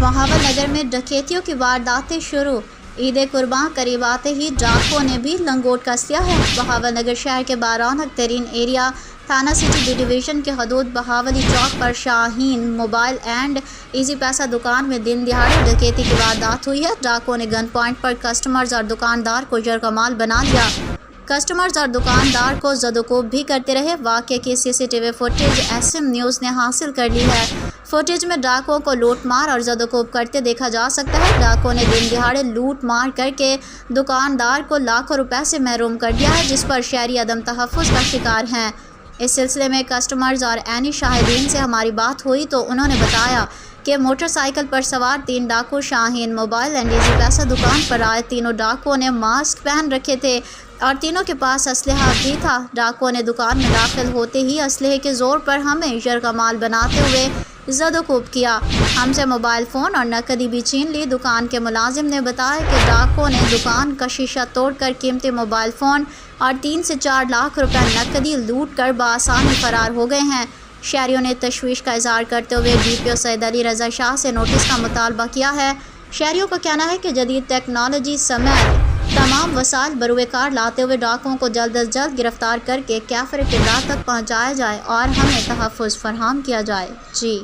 بہاول نگر میں ڈکیتیوں کی وارداتیں شروع۔ عید قرباں قریب آتے ہی ڈاکوؤں نے بھی لنگوٹ کس لیا ہے۔ بہاول نگر شہر کے بارونق ترین ایریا تھانہ سٹی بی ڈویژن کے حدود بہاولی چوک پر شاہین موبائل اینڈ ایزی پیسہ دکان میں دن دہاڑے ڈکیتی کی واردات ہوئی ہے۔ ڈاکوؤں نے گن پوائنٹ پر کسٹمرز اور دکاندار کو یرغمال بنا لیا۔ کسٹمرز اور دکاندار کو زد و کوب بھی کرتے رہے۔ واقعے کی C C T V footage S M news نے حاصل کر لی ہے۔ فوٹیج میں ڈاکوؤں کو لوٹ مار اور زد و کوب کرتے دیکھا جا سکتا ہے۔ ڈاکوؤں نے دن دہاڑے لوٹ مار کر کے دکاندار کو لاکھوں روپے سے محروم کر دیا ہے، جس پر شہری عدم تحفظ کا شکار ہیں۔ اس سلسلے میں کسٹمرز اور عینی شاہدین سے ہماری بات ہوئی تو انہوں نے بتایا کہ موٹر سائیکل پر سوار 3 ڈاکو شاہین موبائل اینڈ ایزی پیسہ دکان پر آئے۔ تینوں ڈاکوؤں نے ماسک پہن رکھے تھے اور تینوں کے پاس اسلحہ بھی تھا۔ ڈاکوؤں نے دکان میں داخل ہوتے ہی اسلحے کے زور پر ہمیں یرغمال بناتے ہوئے زد و کوب کیا۔ ہم سے موبائل فون اور نقدی بھی چھین لی۔ دکان کے ملازم نے بتایا کہ ڈاکوؤں نے دکان کا شیشہ توڑ کر قیمتی موبائل فون اور 3 سے 4 لاکھ روپے نقدی لوٹ کر بآسانی فرار ہو گئے ہیں۔ شہریوں نے تشویش کا اظہار کرتے ہوئے ڈی پی او سید علی رضا شاہ سے نوٹس کا مطالبہ کیا ہے۔ شہریوں کا کہنا ہے کہ جدید ٹیکنالوجی سمیت تمام وسائل بروئے کار لاتے ہوئے ڈاکوؤں کو جلد از جلد گرفتار کر کے کیفر کردار تک پہنچایا جائے اور ہمیں تحفظ فراہم کیا جائے۔ جی